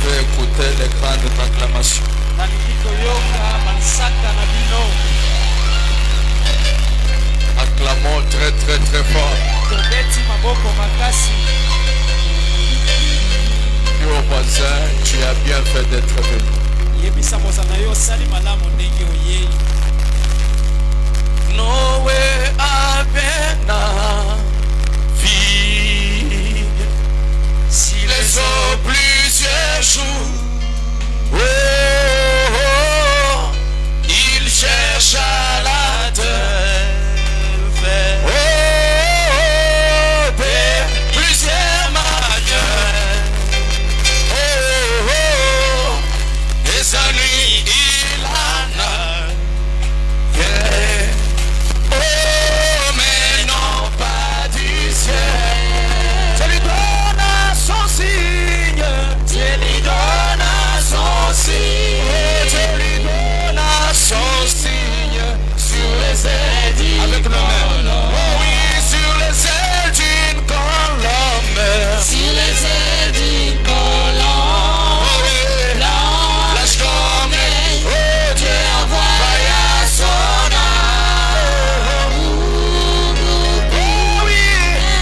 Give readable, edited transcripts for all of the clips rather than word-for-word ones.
vais écouter les grandes acclamations. Acclamons très très très fort. Dis au voisin, tu as bien fait d'être venu. Noé avait navigué si les eaux plusieurs jours. Oh, oh, il chercha la terre. Oh, oh, de plusieurs manières. Oh, oh, et sa nuit il en a fait. Oh, mais non pas du ciel. Je lui donne son signe. Je lui donne son signe. Je lui donne son signe sur les ailes avec le mer. Oh oui, sur les ailes d'une colombe. Sur les ailes d'une colombe. Oh oui, lâche comme oh Dieu envoya son âme. Oh oui,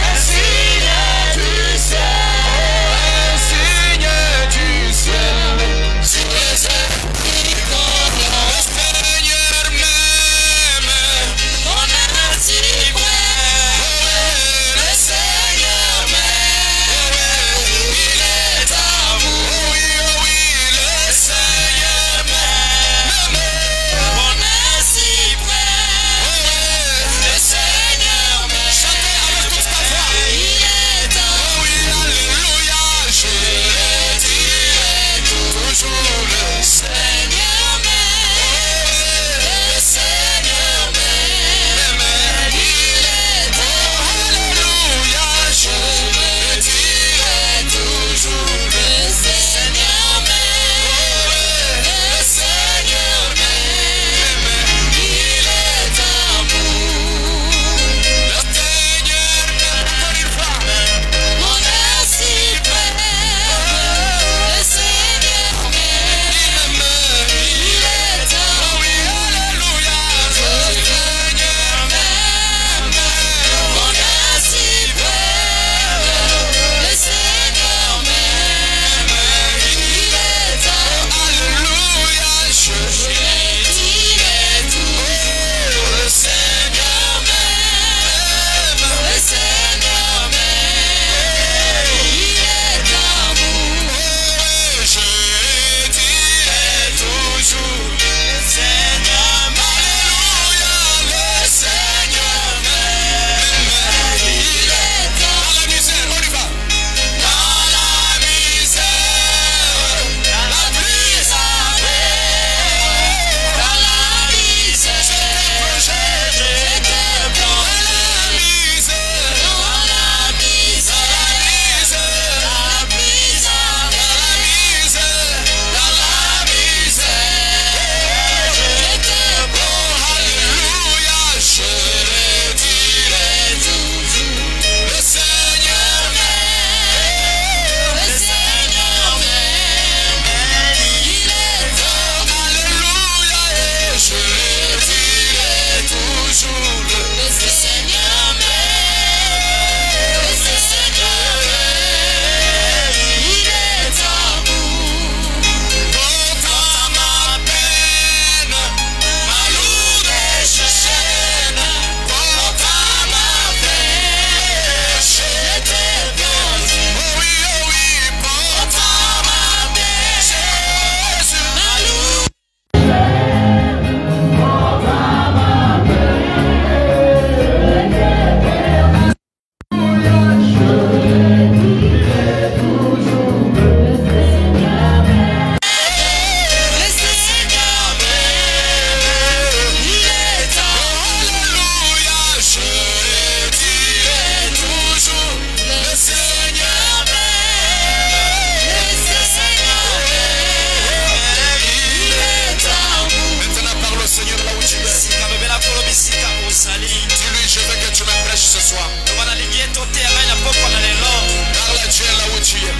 un signe du ciel. Un signe du ciel. Sur les ailes d'une colombe. Le Seigneur m'aime. On a si vrai. Le Seigneur m'aime. Il est amour. Oui, oh oui, le Seigneur m'aime. On a si vrai. Le Seigneur m'aime. Chantez avec toute ta voix. Il est amour. Oui, alléluia. Je le dirai toujours. Le Seigneur m'aime. Le Seigneur m'aime. Il est amour. Alléluia. Je le dirai toujours. Le Seigneur m'aime. Le Seigneur m'aime. Il est amour. Le Seigneur m'aime. Encore une fois. Mon âme si près. Le Seigneur m'aime. Il est amour. Oui, alléluia. Le Seigneur m'aime. Mon âme si près. Le Seigneur m'aime. Il est amour. Alléluia. Je le dirai toujours. Le Seigneur m'aime. Le Seigneur m'aime. Il est amour. Je le dirai toujours. Le Seigneur m'aime. Alléluia. Le Seigneur m'aime. Il est amour. Dans la misère, on y va. Dans la misère, la pluie s'arrête. Dans la misère, je te projette. Dans la misère, dans la misère, la pluie s'arrête. Dans la misère, dans la misère, je te alléluia, je le dirai toujours. Le Seigneur m'aime. Le Seigneur m'aime. Il est amour. Alléluia, et je le dirai toujours. Le Seigneur m'aime. Le Seigneur m'aime. Il est amour. Portant ma peine, ma lourde chaîne. Portant ma peine, je t'ai vendu. Oh oui, portant ma peine, Jésus, ma lourde. Le Seigneur m'aime. Il est amour. Alléluia, je le dirai toujours. Le Seigneur m'aime. Le Seigneur m'aime. Il est amour. Maintenant parle au Seigneur là où tu es. Dis-lui, je veux que tu me prêches ce soir. Parle à Dieu là où tu es.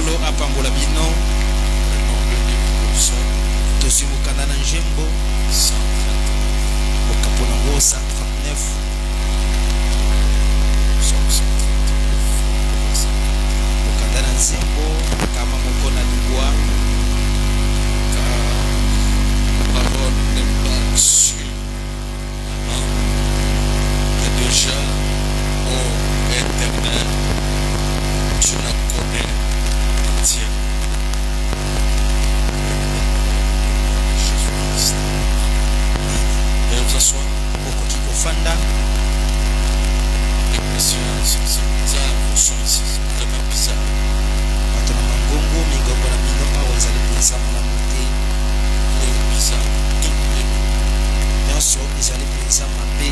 Mokolo apambola bino. Tosi mukanda na njembo. 139. Okapona ngo 139. Mukanda na nzembo kama mokona lingwa. Parole n'est pas sûre. Et déjà, ô Éternel, tu la connais entière. Jésus-Christ. Et vous asseoir. Moko kikofanda. Les chrétiens sont bizarres, sont ici, c'est vraiment bizarre. Batona mangongo, mingongo na mino awa ezali pensa malamu te. Bizarre, tout est nyonso ezali pensa mabe.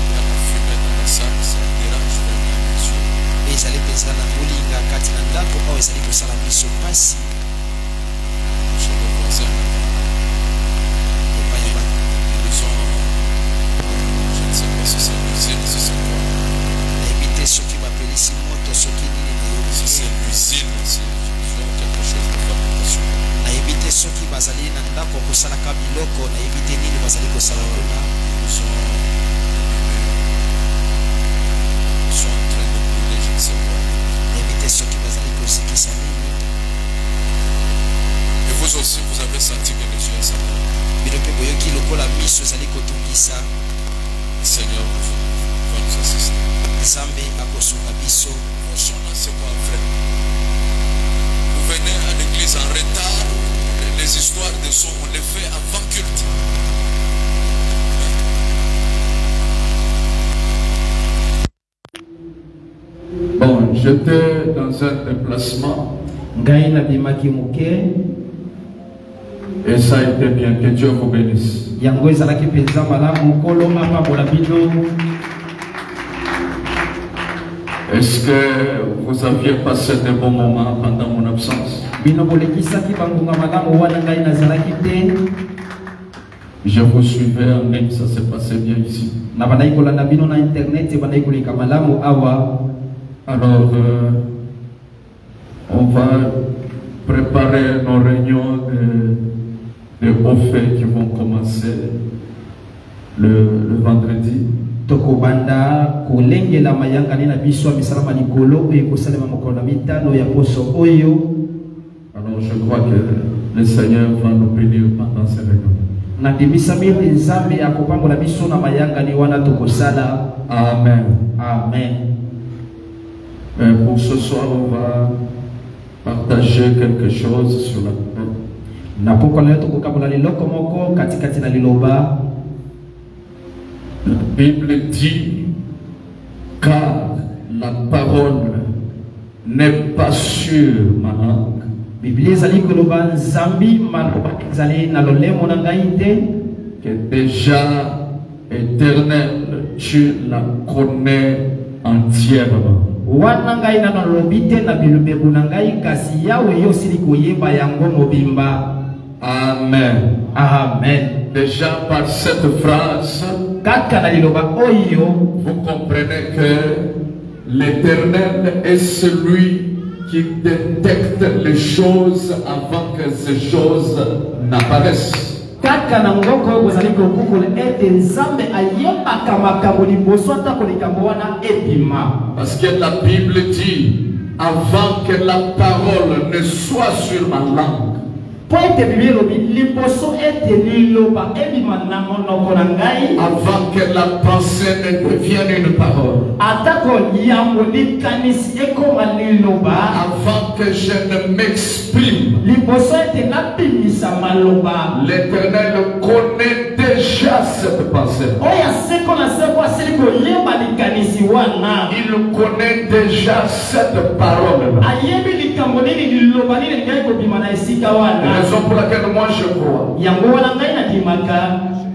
la fumée dans la salle, ça dérange vraiment les yeux. Ezali pensa na molinga kati na ndako awa ezali kosala biso pasi. Chez le voisin, Epai ya bato. ils ont, je ne sais pas si c'est l'usine, si c'est quoi. nayebi te soki bapelisi moto soki nini nayebi Si te. c'est l'usine, ils ont quelque chose de fabrication. nayebi te soki bazali na ndako kosalaka biloko nayebi te nini bazali kosala wana. Ils sont en train de brûler, je ne sais pas. nayebi te soki bazali kosekisa nini. Et vous aussi, vous avez senti que les yeux sont là. bino mpe boyoki lokola miso ezali kotungisa. Le Seigneur va nous assister. nzambe akosunga biso. Vos chants là, c'est pas vrai. Vous venez à l'église en retard. Les histoires de sons, on les fait avant culte. Bon, j'étais dans un déplacement ngai nabimaki moke et ça a été bien. Que Dieu vous bénisse. yango ezalaki mpenza malamu nkolo apambola bino. Est-ce que vous aviez passé de bons moments pendant mon absence? bino bolekisaki bangonga malamu wana ngai nazalaki te. Je vous suivais en ligne, ça s'est passé bien ici. na bandaki kolanda bino na internet bandaki koleka malamu awa. Alors, on va préparer nos réunions de hauts faits qui vont commencer le vendredi. tokobanda kolengela mayangani na biso ya misala likolo oyo ekosalema mokolo na mitano ya poso oyo. Alors, je crois que le Seigneur va nous bénir pendant ces réunions. nabimisami ete nzambe akopambola biso na mayangani wana tokosala. Amen. Amen. Pour ce soir, on va partager quelque chose sur la paix. na pokwa na yo tokokabola liloko moko katikati na liloba. La Bible dit, car la parole n'est pas sur ma langue. Biblia ezali koloba nzambi maloba ezali na lolemo na ngai te. Que déjà, Éternel, tu la connais entièrement. wana ngai na nalobi te na bilubebu na ngai kasi yawe yo osili koyeba yango mobimba. Amen. Amen. Déjà par cette phrase, kaka na liloba oyo vous comprenez que l'Éternel est celui qui détecte les choses avant que ces choses n'apparaissent. kaka na ngoko oyo bozali kokukola ete nzambe ayebaka makambo liboso ata likambo wana ebima. Parce que la Bible dit, avant que la parole ne soit sur ma langue, po ete biblia elobi liboso ete liloba ebima na monoko na ngai. avant que la pensée ne devienne une parole, atako yambo likanisi ekoma liloba. avant que je ne m'exprime, liboso ete nabimisa maloba. l'Éternel connaît déjà cette pensée. oya seko na seko asili koyeba likanisi wana. Il connaît déjà cette parole. ayebi likambo nini liloba nini ngai kobima na esika wana. Raison pour laquelle moi je crois. yango wana ngai nadimaka.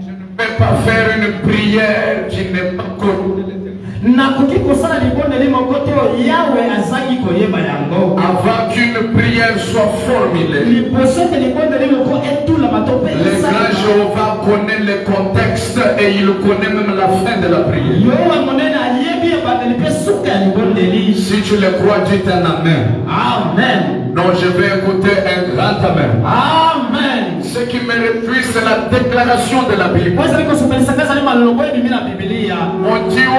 Je ne peux pas faire une prière qui n'est pas connue. nakoki kosala libondeli moko te oyo yawe azangi koyeba yango. Avant qu'une prière soit formulée, liboso ete libondeli moko etulama to mpe le grand Jéhovah connaît le contexte et il connaît même la fin de la prière. yowa monene ayebi ebandeli Si tu le crois, dis un amen. Amen. Non, je vais écouter un grand amen. Amen. Ce qui me réfugie, c'est la déclaration de la Bible. Mon Dieu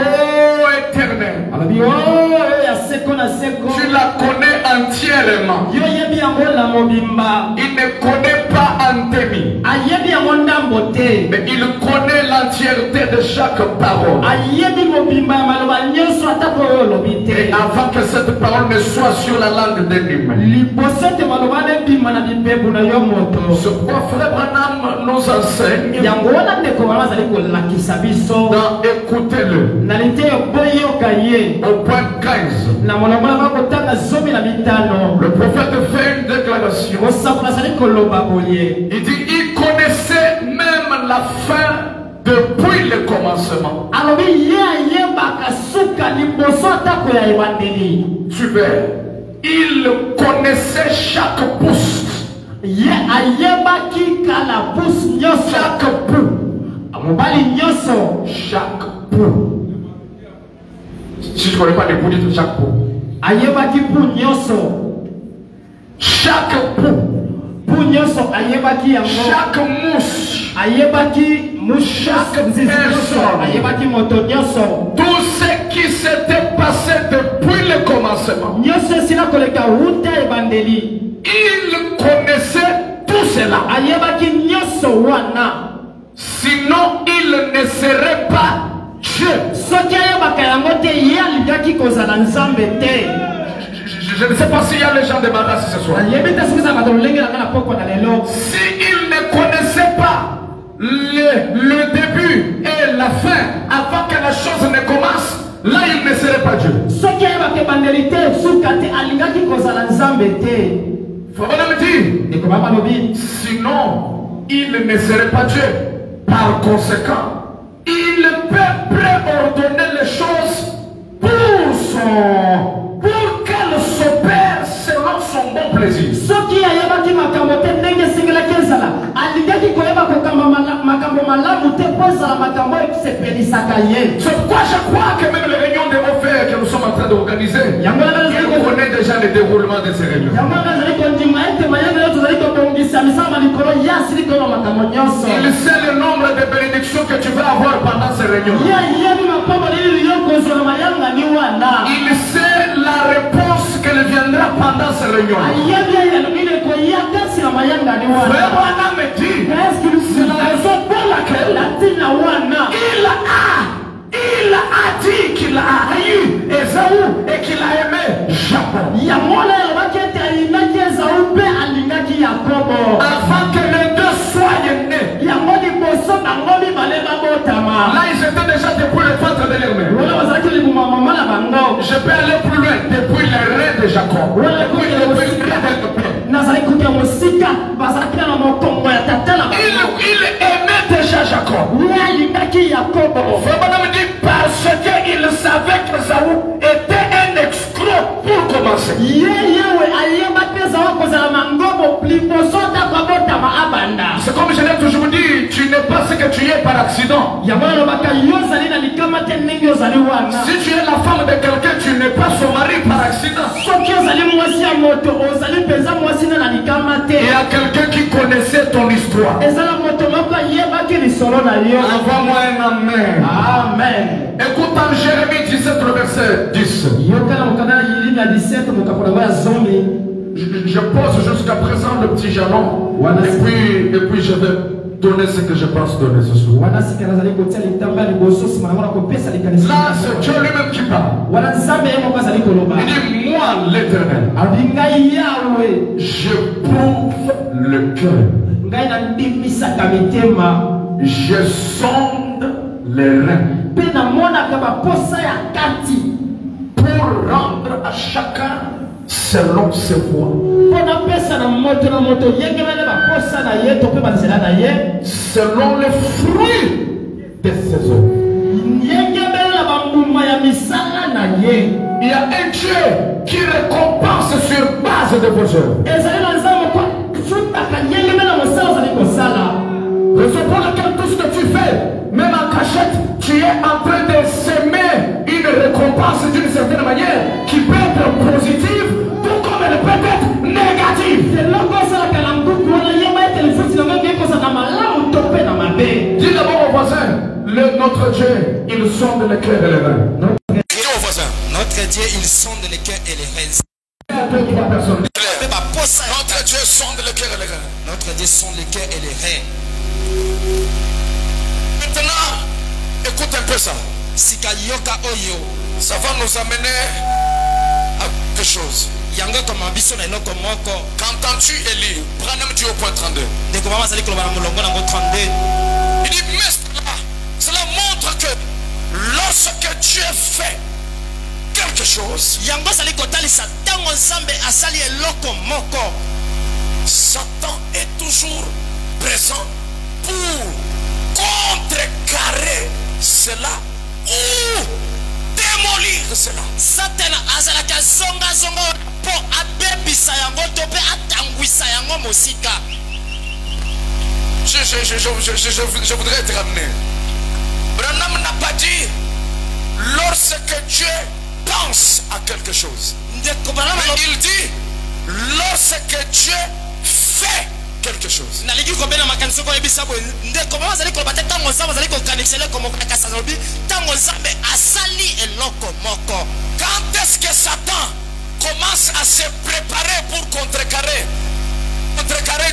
éternel, tu la connais entièrement. Il ne connaît pas Antémi, mais il connaît l'entièreté de chaque parole. Et avant que cette parole ne soit sur la langue d'un humain, ce quoi Frère Branham nous enseigne dans écoutez-le au point 15. Le prophète fait une déclaration. Il dit il connaissait même la fin depuis le commencement. Tu vois, il connaissait chaque pouce. Chaque pouce. Chaque pouce. Si tu ne connais pas les pouls, dis chaque pouce. Chaque pouce. Chaque mouche. Chaque personne. Tout ce qui s'était passé depuis le commencement. Il connaissait tout cela. Sinon, il ne serait pas Dieu. Je ne sais pas s'il y a les gens de Maras ce soir. S'il ne connaissait pas le début et la fin avant que la chose ne commence, là il ne serait pas Dieu. Sinon, il ne serait pas Dieu. Par conséquent, il peut préordonner les choses pour qu'elles s'opèrent selon son bon plaisir. C'est pourquoi je crois que même les réunions de refaire que nous sommes en train d'organiser, il connaît déjà le déroulement de ces réunions. Il sait le nombre de bénédictions que tu vas avoir pendant ces réunions. Il sait la réponse qu'elle viendra pendant ces réunions. Frère Branham me dit, c'est la raison pour laquelle il a dit qu'il a eu Esaü et qu'il a aimé Jacob. Avant que les deux soient nés. Là, ils étaient déjà depuis le ventre de leur mère. Je peux aller plus loin. Depuis le rein de Jacob. Depuis le rein de Père. Il aimait déjà Jacob. Frère me dit parce qu'il savait que Esaü était un escroc pour commencer. C'est comme je l'ai toujours dit, tu n'es pas ce que tu es par accident. Si tu es la femme de quelqu'un, tu n'es pas son mari par accident. Il y a quelqu'un qui connaissait ton histoire. Envoie-moi un amen. Amen. Écoute en Jérémie 17, le verset 10. Je pose jusqu'à présent le petit jalon. Et puis je vais donner ce que je pense donner ce soir. Là, c'est Dieu lui-même qui parle. Il dit, moi l'éternel, je prouve le cœur. Je sonde les reins pour rendre à chacun selon ses voies. Selon les fruits de ses œuvres. Il y a un Dieu qui récompense sur base de vos œuvres. Raison pour laquelle tout ce que tu fais, même en cachette, tu es en train de s'aimer une récompense. pense d'une certaine manière qui peut être positive, tout comme elle peut être négative. Dis d'abord au voisin, notre Dieu, il sonde le cœur et les reins. Dis au voisin. Notre Dieu, il sonde les cœurs et les reins. Deux, trois personnes. Notre Dieu sonde le cœur et les reins. Notre Dieu sonde les cœurs et les reins. Maintenant, écoute un peu ça. Sika yoka oyo. Ça va nous amener à quelque chose. Yango koma biso na eloko moko. Qu'entends-tu Élie? Branham dit au point 32. Ndeko mama zali koloba na molongo nango 32. Il dit, mais cela montre que lorsque Dieu fait quelque chose, Yango zali kotalisa tango nzambe asali eloko moko. Satan est toujours présent pour contrecarrer cela ou démolir cela. Satan azalaka zonga zonga po abebisa yango to pe atangwisa yango mosika. Je voudrais te ramener. Branham n'a pas dit lorsque Dieu pense à quelque chose. Mais il dit lorsque Dieu fait quelque chose. Quand est-ce que Satan commence à se préparer pour contrecarrer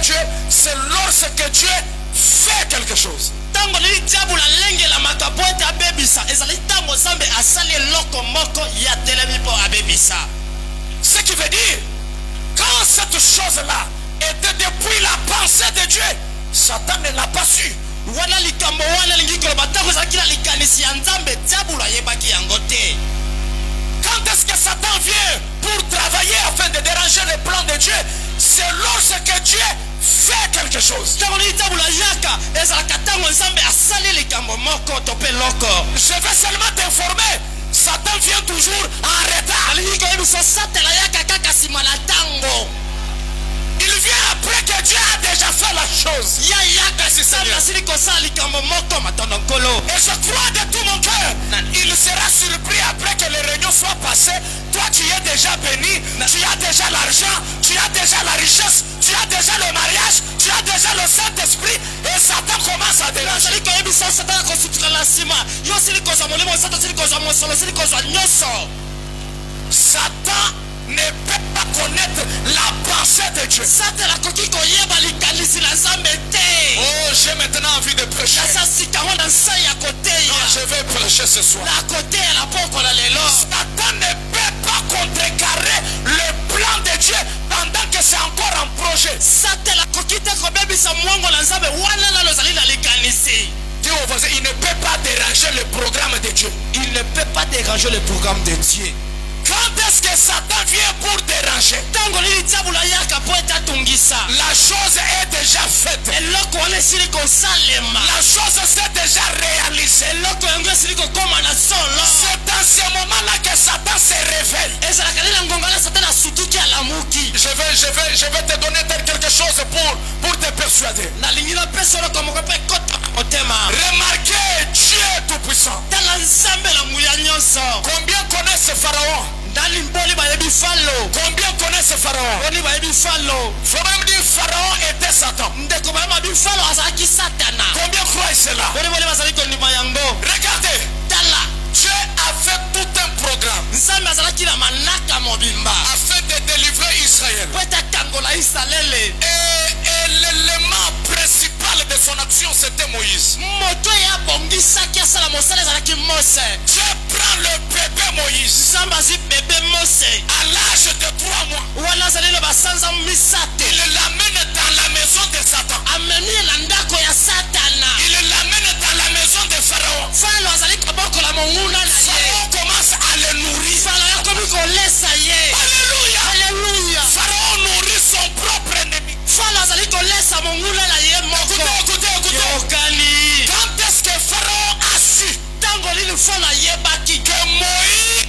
Dieu? C'est lorsque Dieu fait quelque chose. Ce qui veut dire, quand cette chose-là était depuis la pensée de Dieu, Satan ne l'a pas su. Quand est-ce que Satan vient pour travailler afin de déranger les plans de Dieu? C'est lorsque Dieu fait quelque chose. Je vais seulement t'informer, Satan vient toujours en retard. Il vient après que Dieu a déjà fait la chose. Et je crois de tout mon cœur, il sera surpris après que les réunions soient passées. Toi tu es déjà béni, tu as déjà l'argent, tu as déjà la richesse, tu as déjà le mariage, tu as déjà le Saint-Esprit. Et Satan commence à déranger. Satan ne peut pas connaître la pensée de Dieu. Oh, j'ai maintenant envie de prêcher. Non, je vais prêcher ce soir. Satan ne peut pas contrecarrer le plan de Dieu pendant que c'est encore en projet. Dis au voisin, il ne peut pas déranger le programme de Dieu. Il ne peut pas déranger le programme de Dieu. Quand est-ce que Satan vient pour déranger? La chose est déjà faite. La chose s'est déjà réalisée. C'est dans ce moment-là que Satan se révèle. Je vais te donner quelque chose pour te persuader. Remarquez Dieu Tout-Puissant. Combien connaissent Pharaon? Combien connaissent Pharaon? Faut même dire Pharaon était Satan. Combien croient cela? Regardez, Dieu a fait tout un programme afin de délivrer Israël. Et l'élément principal de son action, c'était Moïse. Dieu prend le bébé Moïse à l'âge de 3 mois. Il l'amène dans la maison de Satan. Il l'amène dans la maison de Pharaon. Pharaon commence à le nourrir. Alléluia. Pharaon nourrit son propre ennemi. Écoutez. Quand est-ce que Pharaon a su que Moïse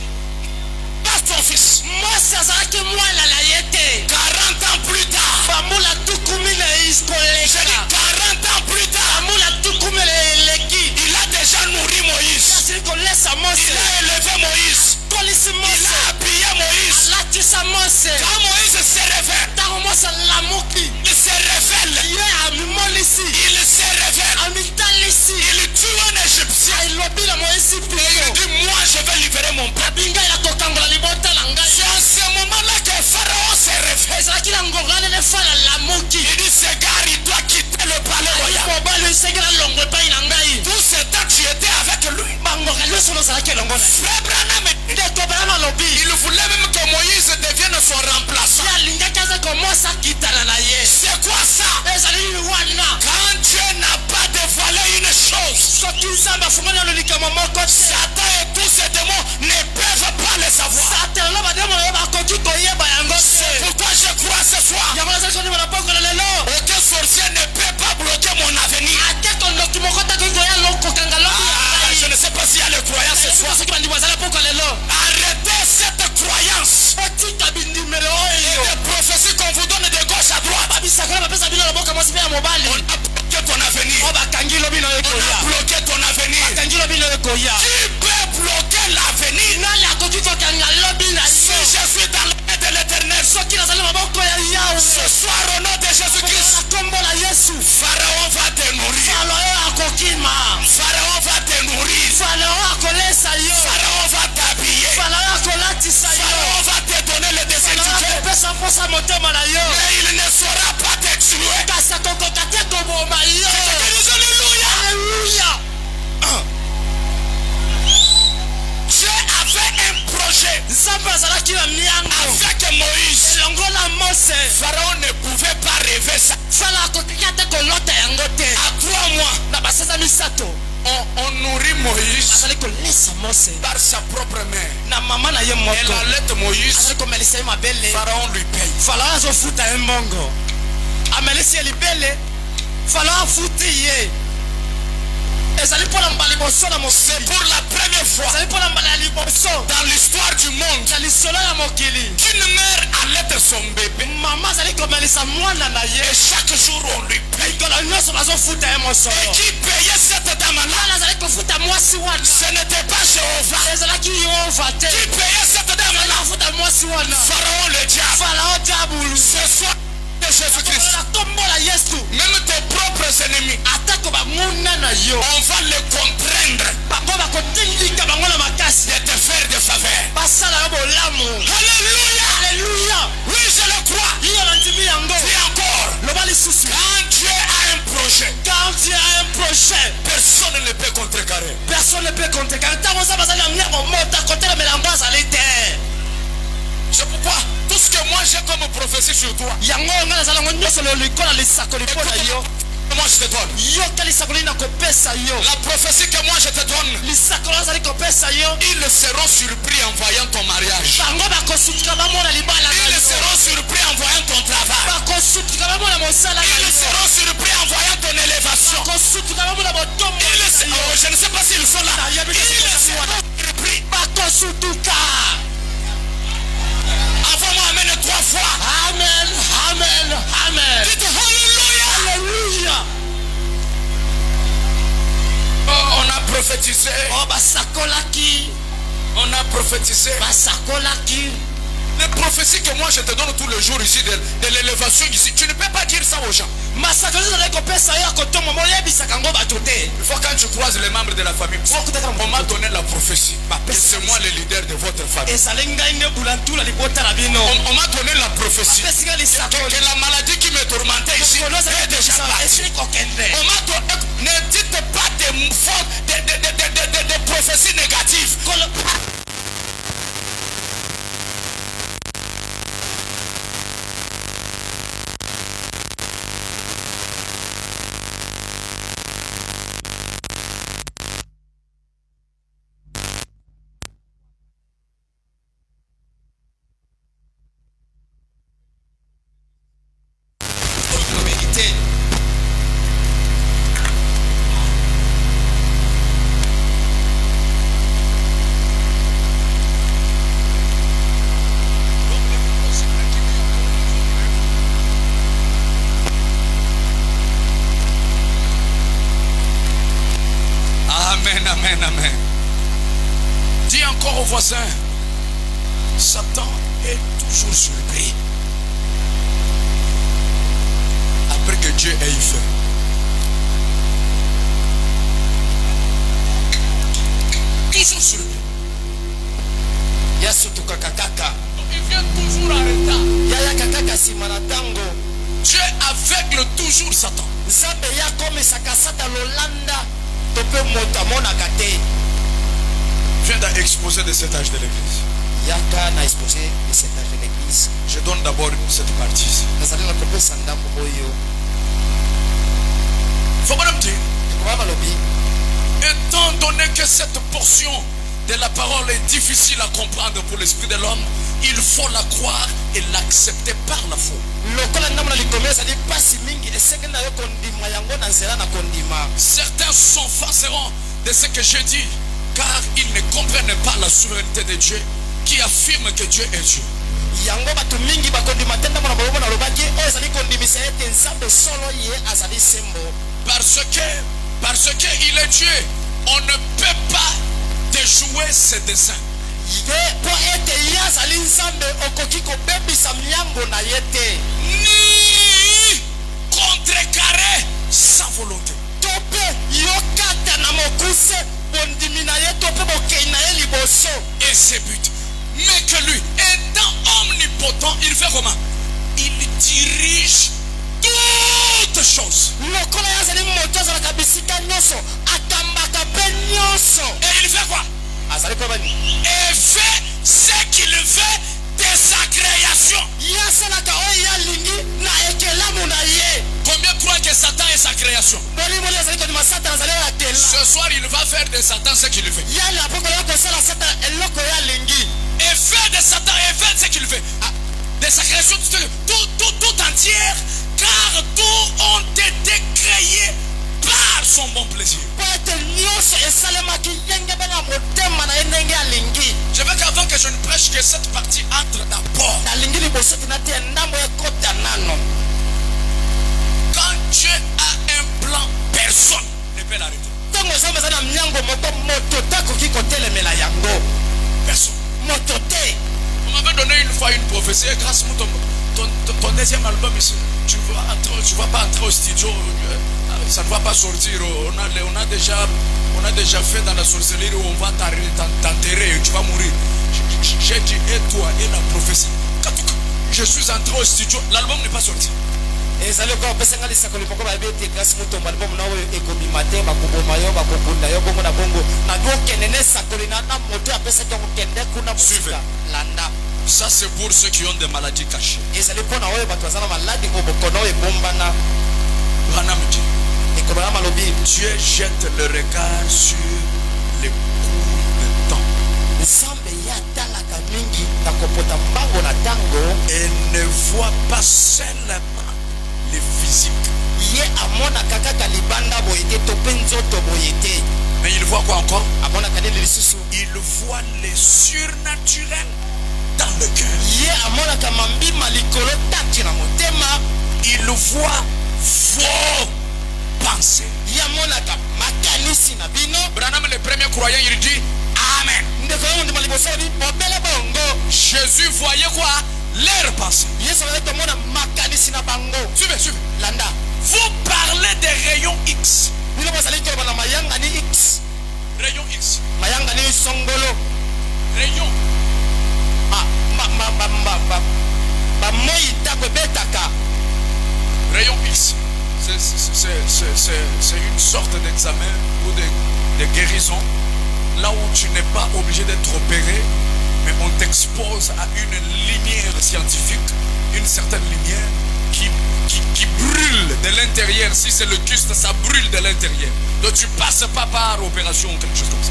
pas son fils? 40 C'est quoi ça? Quand Dieu n'a pas dévoilé une chose, Satan et tous ses démons ne peuvent pas le savoir. C'est pourquoi je crois ce soir. Aucun sorcier ne peut pas bloquer mon avenir. Je ne sais pas s'il y a le croyant ce soir. Arrêtez cette croyance. Et des prophéties qu'on vous donne de gauche à droite. On a bloqué ton avenir. On a bloqué ton avenir. Qui peut bloquer l'avenir? Si je suis dans la main de l'Éternel, ce soir au nom de Jésus-Christ, Pharaon va te nourrir. Pharaon va te nourrir. Pharaon va t'habiller. Pharaon va te donner le déséduqué. Mais il ne saura pas te tuer. Alléluia. Dieu avait un projet avec Moïse. Pharaon ne pouvait pas rêver ça. À 3 mois, on nourrit Moïse par sa propre main. Elle allait Moïse. Pharaon lui paye. C'est pour la première fois dans l'histoire du monde qu'une mère allait son bébé. Et chaque jour on lui paye. Et qui payait cette dame-là? Ce n'était pas Jéhovah. Qui payait cette dame-là? Pharaon le diable. Ce soir Jésus-Christ, même tes propres ennemis, on va les contraindre de te faire des faveurs. Alléluia. Oui, je le crois. Dis encore, quand Dieu a un projet, personne ne peut contrecarrer. C'est pourquoi tout ce que moi j'ai comme prophétie sur toi, moi je te donne. La prophétie que moi je te donne, ils seront surpris en voyant ton mariage. Ils seront surpris en voyant ton travail. Ils seront surpris en voyant ton élévation. Je ne sais pas s'ils sont là. Ils seront surpris. Avant moi, amène 3 fois. Amen. Dites Alléluia. Oh, on a prophétisé. On a prophétisé. Les prophéties que moi je te donne tous les jours ici, de l'élévation ici, tu ne peux pas dire ça aux gens. Il faut quand tu croises les membres de la famille, on m'a donné la prophétie. C'est moi le leader de votre famille. On m'a donné la prophétie que la maladie qui me tourmentait ici est déjà partie. On m'a donné, ne dites pas des prophéties négatives. Amen. Dis encore au voisin, Satan est toujours surpris après que Dieu ait fait. Toujours surpris. Il vient toujours en retard. Dieu aveugle toujours Satan. Je viens d'exposer de cet âge de l'église. l'église. Je donne d'abord cette partie-ci. Nazali na kopesa ndambo oyo. Faut pas me dire, Ekoma balobi. étant donné que cette portion de la parole est difficile à comprendre pour l'esprit de l'homme, il faut la croire et l'accepter par la foi. Lokola ndambo na likomé ezali pasi mingi esenge na yo kondima yango na nzela na kondima. Certains s'enfonceront de ce que je dis, car ils ne comprennent pas la souveraineté de Dieu qui affirme que Dieu est Dieu. Yango batu mingi bakondima te ndambo na balobo na lobaki oyo ezali kondimisa ete nzambe solo ye azali sembo. Parce que il est Dieu, on ne peut pas déjouer ses desseins. Po ete ye azali nzambe okoki kobebisa miango na ye te. Ni contrecarrer sa volonté. Tope yokata na mokuse bondimi na ye tope bokei na ye liboso. Et ses buts. Mais que lui, étant omnipotent, il fait comment? Il dirige toutes choses. Lokola ye azali moto azalaka bisika nyonso atambaka mpe nyonso. Et il fait quoi? Azali koyeba nini? Et fait ce qu'il fait de sa création. Ye asalaka oyo ye alingi na ekelamu na ye. Combien croient que Satan est sa création? Bolimoli azali kondima satana azali oyo akela. Ce soir, il va faire de Satan ce qu'il fait. Ye alapoko yo kosala satana eloko ye alingi. Et fait de Satan, et fait ce qu'il fait. De sa création tout entière, car tous ont été créés par son bon plaisir. Je veux qu'avant que je ne prêche, que cette partie entre d'abord. Quand Dieu a un plan, personne ne peut l'arrêter. Personne. On m'avait donné une fois une prophétie, grâce à ton deuxième album ici, tu ne vas pas entrer au studio, ça ne va pas sortir. On a déjà fait dans la sorcellerie où on va t'enterrer, tu vas mourir. J'ai dit, et toi, et la prophétie. Quand je suis entré au studio, l'album n'est pas sorti. Suivez. Ça c'est pour ceux qui ont des maladies cachées. Dieu jette le regard sur les cours de temps et ne voit pas seulement les physiques. Mais il voit quoi encore? Il voit les surnaturels dans le cœur. Il voit vos pensées. Branham, le premier croyant, il dit Amen. Jésus voyait quoi? Leurs pensées. Suivez, suivez. Vous parlez des rayons X. Rayon X. Rayon. Rayon X. C'est une sorte d'examen ou de guérison. Là où tu n'es pas obligé d'être opéré, mais on t'expose à une lumière scientifique, une certaine lumière qui brûle de l'intérieur. Si c'est le Christ, ça brûle de l'intérieur. Donc tu passes pas par opération ou quelque chose comme ça.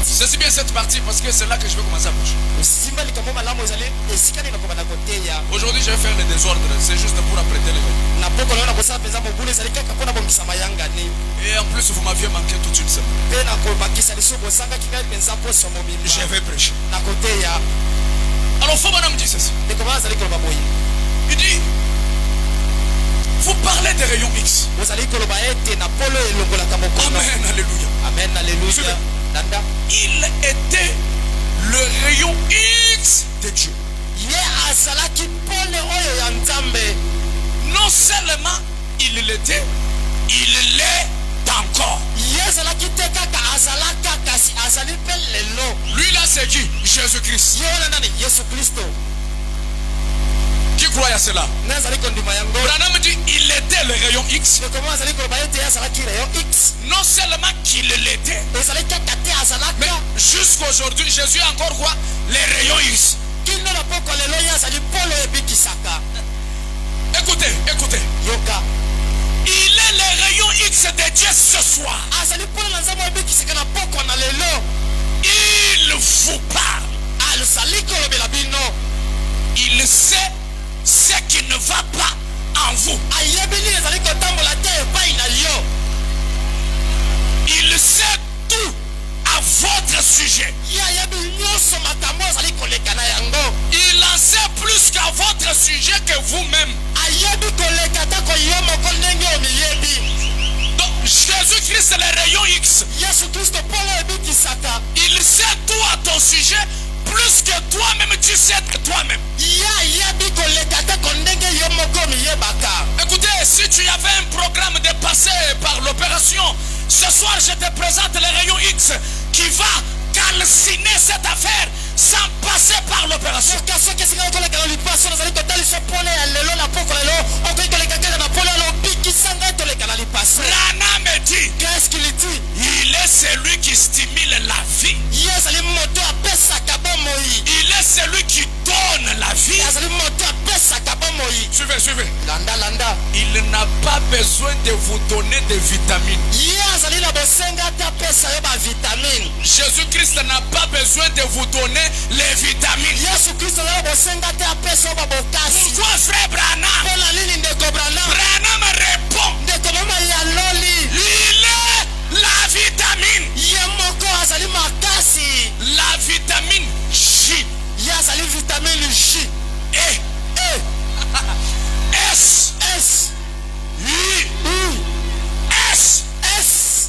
C'est bien cette partie parce que c'est là que je vais commencer à prêcher. Aujourd'hui je vais faire le désordre, c'est juste pour apprêter les gens. Et en plus vous m'aviez manqué toute une semaine. Je vais prêcher. Alors faut madame dit ceci. Il dit, vous parlez des rayons X. Amen, alléluia. Amen, alléluia. Il était le rayon X de Dieu. Non seulement il l'était, il l'est encore. Lui là c'est qui? Jésus-Christ. Qui crois à cela? Branham dit il était le rayon X. Non seulement qu'il l'était, mais jusqu'à aujourd'hui, Jésus a encore quoi? Les rayons X. Écoutez, écoutez. Il est le rayon X de Dieu ce soir. Il vous parle. Il sait ce qui ne va pas en vous. Il sait tout à votre sujet. Il en sait plus qu'à votre sujet que vous-même. Donc Jésus-Christ est le rayon X. Il sait tout à ton sujet plus que toi-même tu sais de toi-même. Écoutez, si tu avais un programme de passer par l'opération, ce soir je te présente le rayon X qui va calciner cette affaire sans passer par l'opération. Branham me dit, qu'est-ce qu'il dit? Il est celui qui stimule la vie. Il est celui qui donne la vie. Suivez, suivez. Il n'a pas besoin de vous donner des vitamines. Jésus-Christ n'a pas besoin de vous donner les vitamines. Pourquoi frère Branham? Branham répond. Il est la vitamine. La vitamine J. Et S.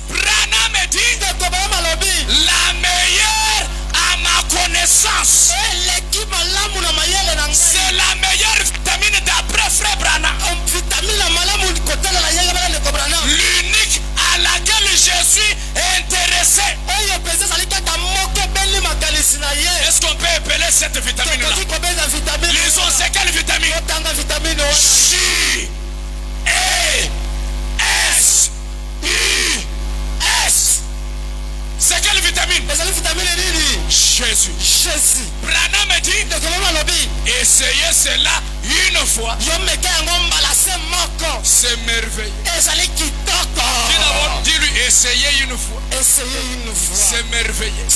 Branham dit la meilleure à ma connaissance. C'est la meilleure vitamine d'après frère Branham. L'unique à laquelle je suis intéressé. Est-ce qu'on peut appeler cette vitamine-là? Lisons, c'est quelle vitamine? J, E, S, I, S. C'est quelle vitamine? Jésus. Branham dit, essayez cela une fois. C'est merveilleux. Dis-lui, essayez une fois. C'est merveilleux.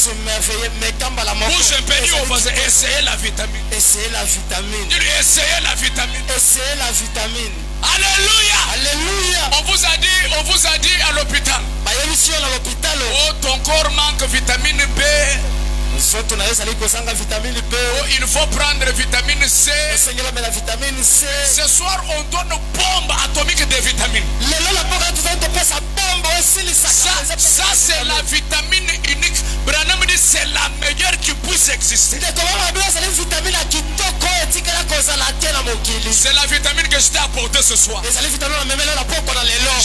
Bouge un peu, dis au voisin, essayez la vitamine. Dis-lui, essayez la vitamine. Alléluia. On vous a dit à l'hôpital. Oh, ton corps manque vitamine B. Oh, il faut prendre vitamine C. Ce soir, on donne une bombe atomique de vitamines. Ça c'est la vitamine unique. Branham dit c'est la meilleure qui puisse exister. C'est la vitamine que je t'ai apportée ce soir. Je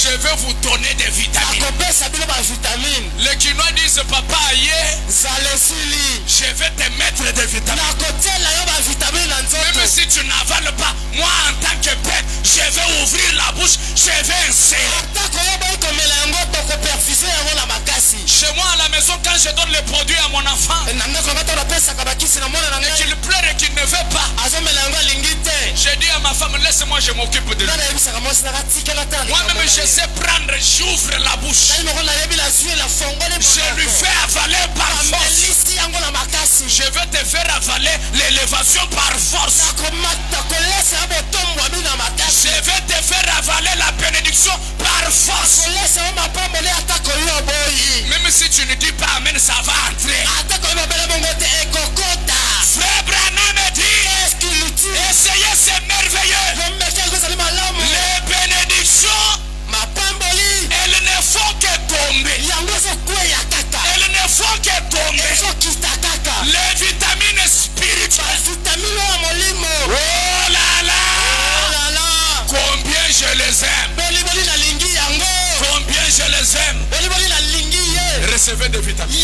vais vous donner des vitamines. Les Quinois disent papa aïe. Je vais te mettre des vitamines. Même si tu n'avales pas, moi en tant que père, je vais ouvrir la bouche, je vais insérer. Chez moi à la maison, quand je donne les produits à mon enfant et qu'il pleure et qu'il ne veut pas, je dis à ma femme, laisse-moi, je m'occupe de lui. Moi-même je sais prendre, j'ouvre la bouche, je lui fais avaler par force. Je vais te faire avaler l'élévation par force. Je vais te faire avaler la bénédiction par force. Même si tu ne dis pas amen, ça va entrer. Frère Branham dit, essayez, c'est merveilleux. Les bénédictions, elles ne font que tomber. Elles ne font que tomber. Les vitamines spirituelles. Oh là là. Combien je les aime. Combien je les aime. Recevez des vitamines.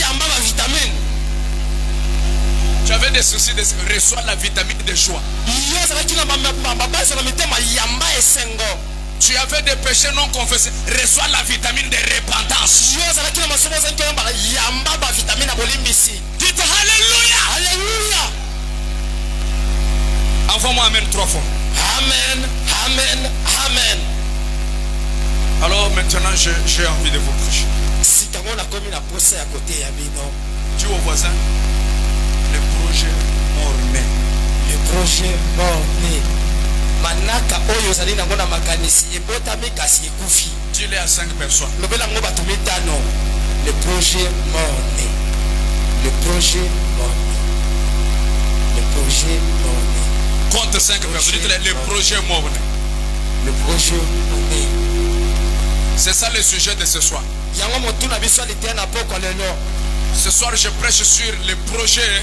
des soucis, reçois la vitamine de joie. Tu avais des péchés non confessés, reçois la vitamine de repentance. Dites Alléluia. Alléluia. Envoie-moi Amen 3 fois. Amen, amen, amen. Alors maintenant, j'ai envie de vous prêcher. Dis au voisin, le projet mort-né. Le projet mort-né. Manaka oyo zali na ngona makanisi ebotami kasi ekufi. Dis-le à 5 personnes. Lobela ngo bato mitano. Le projet mort-né. Le projet mort-né. Le projet mort-né. Compte 5 personnes. Dites-le, le projet mort-né. Le projet mort-né. C'est ça le sujet de ce soir. Yango motuna biso litena poko lelo. Ce soir, je prêche sur le projet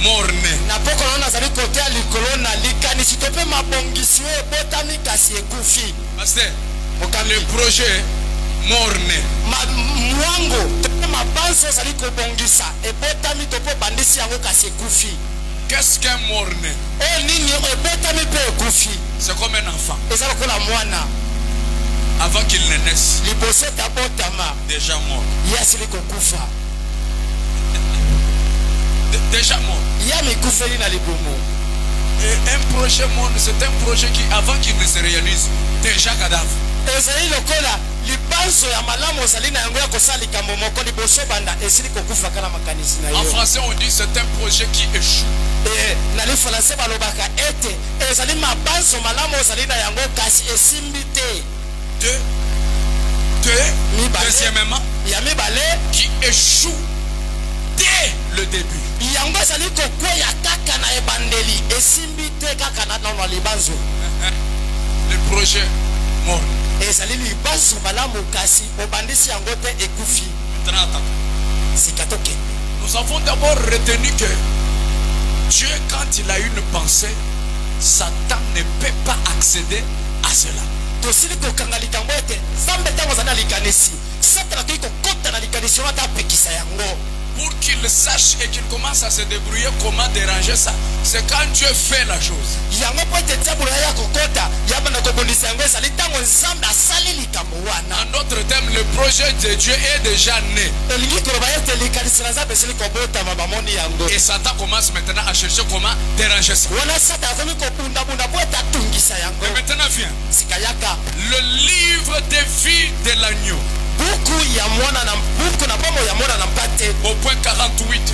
mort-né. Na poko na zali kote ya likolo na likanisi to pe mabongisi e botami kasi ekufi. Pasteur, le projet mort-né. Mwango to pe mabanso zali kobongisa e botami to pe bandisi yango kasi ekufi. Qu'est-ce qu'un mort-né? Oh nini e botami pe ekufi. C'est comme un enfant. Eza lokola mwana. Avant qu'il ne naisse, Liboso ta botama. déjà mort. Yasili kokufa. Déjà mort. Yami kufeli na libumu. Et un projet mort, c'est un projet qui, avant qu'il ne se réalise, déjà cadavre. Ezali lokola libanso ya malamu zali na yango ya kosali kambo moko liboso banda esili kokufa kana makanisi na yo. En français, on dit c'est un projet qui échoue. Na li français balobaka ete ezali mabanso malamu zali na yango kasi esimbi te. Deuxièmement, qui échoue dès le début. Yango zali kokwea kaka na ebandeli esimbi te kaka na na libanzo. Le projet mort. Ezali libanzo malamu kasi obandisi yango te ekufi. Sikatoke. Nous avons d'abord retenu que Dieu, quand il a une pensée, Satan ne peut pas accéder à cela. Tosili kokanga likambo ete zambe tango zana likanisi satana to kokota na likanisi ata pekisa yango. Pour qu'il sache et qu'il commence à se débrouiller comment déranger ça, c'est quand Dieu fait la chose. En d'autres termes, le projet de Dieu est déjà né. Et Satan commence maintenant à chercher comment déranger ça. Et maintenant vient le livre de vie de l'agneau. Au point 48.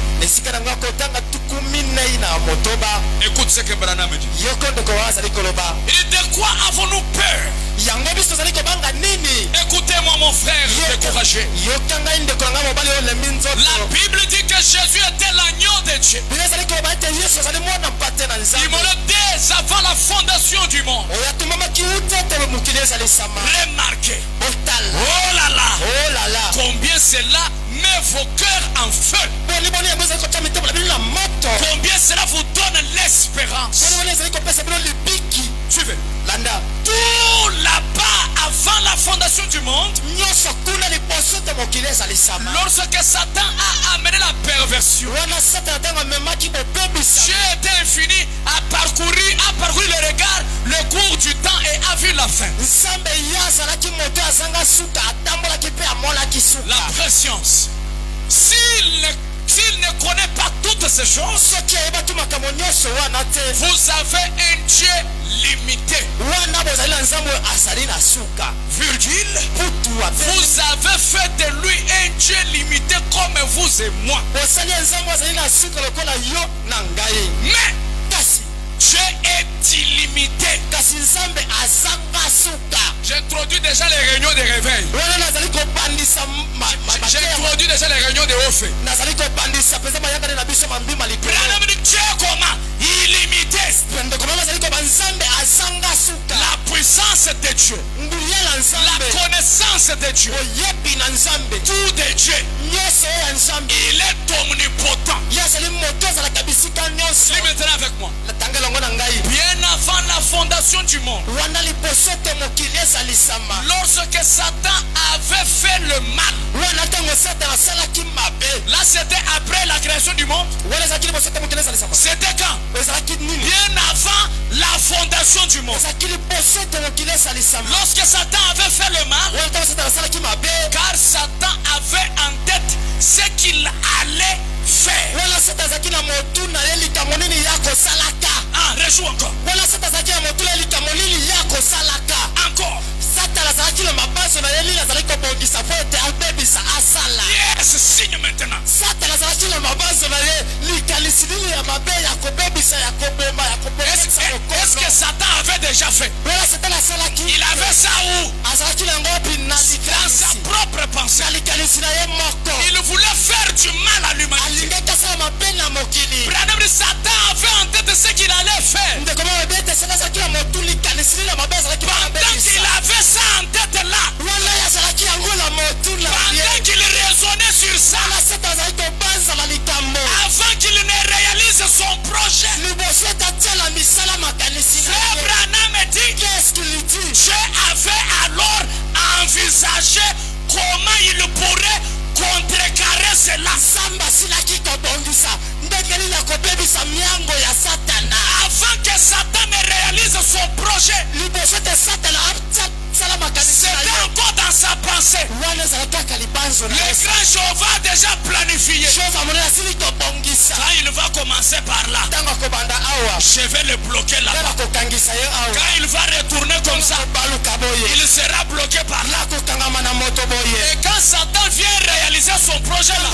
Écoute ce que Branham dit. Il dit de quoi avons-nous peur? Écoutez-moi mon frère découragé. La Bible dit que Jésus était l'agneau de Dieu. Immolé dès avant la fondation du monde. Remarquez. Oh là là. Oh là là. Combien cela met vos cœurs en feu. Combien cela vous donne l'espérance. Suivez. Tout là-bas avant la fondation du monde, lorsque Satan a amené la perversion, Dieu était infini, a parcouru le regard, le cours du temps et a vu la fin. La préscience. S'il ne connaît pas toutes ces choses, vous avez un Dieu limité. Virgile, vous avez fait de lui un Dieu limité comme vous et moi. Mais Dieu est illimité. J'introduis déjà les réunions de réveil. J'introduis déjà les réunions de haut fait. Dieu comment? Illimité. La puissance de Dieu, la connaissance de Dieu, tout de Dieu, il est omnipotent. Lis maintenant avec moi. Bien avant la fondation du monde, lorsque Satan avait fait le mal, là c'était après la création du monde, ce fondation du monde. Lorsque Satan avait fait le mal, car Satan avait en tête ce qu'il allait faire. Ah, réjoue encore. Encore. Yes, signe maintenant. Est-ce que Satan avait déjà fait? Il avait ça où? Dans sa propre pensée. Il voulait faire du mal à l'humanité. Satan avait en tête ce qu'il allait faire. Pendant qu'il avait ça en tête là, pendant qu'il raisonnait sur ça, avant qu'il ne réalise son projet, Frère Branham dit, Dieu avait alors envisagé comment il pourrait contrecarrer cela. Avant que Satan ne réalise son projet, c'était encore dans sa pensée. Le grand Jéhovah a déjà planifié. Quand il va commencer par là, je vais le bloquer là-bas. Quand il va retourner comme ça, il sera bloqué par là. Et quand Satan vient réaliser son projet là,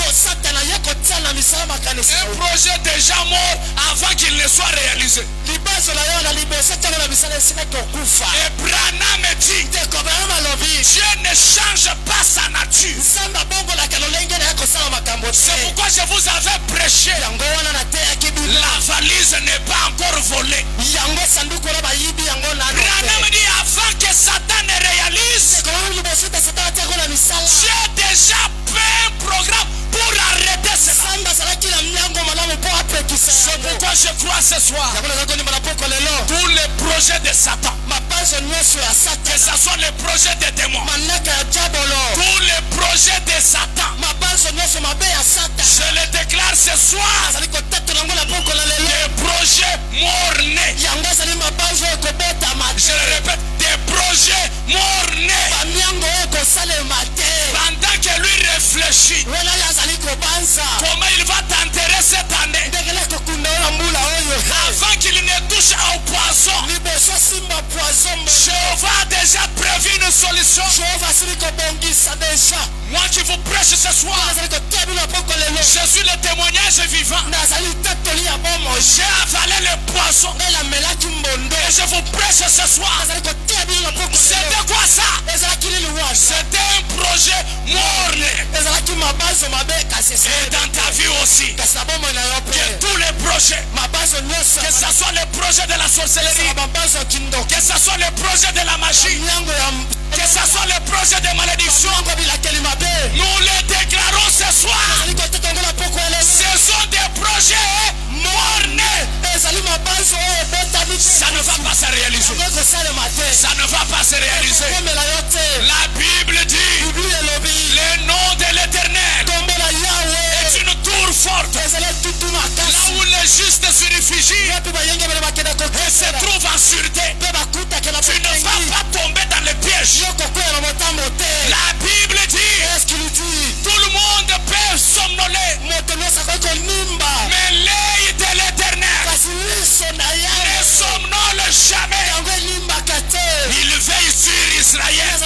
un projet déjà mort avant qu'il ne soit réalisé. Et Branham dit, Dieu ne change pas sa nature. C'est pourquoi je vous avais prêché. La valise n'est pas encore volée. Branham dit, avant que Satan ne réalise, Dieu a déjà fait un programme pour arrêter cela. C'est pourquoi je crois ce soir, tous les projets de Satan, que ce soit les projets des démons, tous les projets de Satan, je les déclare ce soir, des projets morts-nés. Je le répète, des projets morts-nés. Pendant que lui réfléchit comment il va t'enterrer cette année, avant qu'il ne touche au poison, Jéhovah a déjà prévu une solution. Moi qui vous prêche ce soir, je suis le témoignage vivant. J'ai avalé le poison et je vous prêche ce soir. C'était quoi ça? C'était un projet mort-né. Et dans ta vie aussi, que tous les projets, que ce soit les projets de la sorcellerie, que ce soit les projets de la magie, que ce soit les projets de malédiction, nous les déclarons ce soir. Ce sont des projets morts-nés. Ça ne va pas se réaliser. Ça ne va pas se réaliser. La Bible dit, le nom de l'Éternel est une tour forte. Là où les justes se réfugient et se trouvent en sûreté. Tu ne vas pas tomber dans les pièges. La Bible dit, tout le monde peut somnoler, mais l'œil de l'Éternel ne somnole jamais. Il veille sur Israël.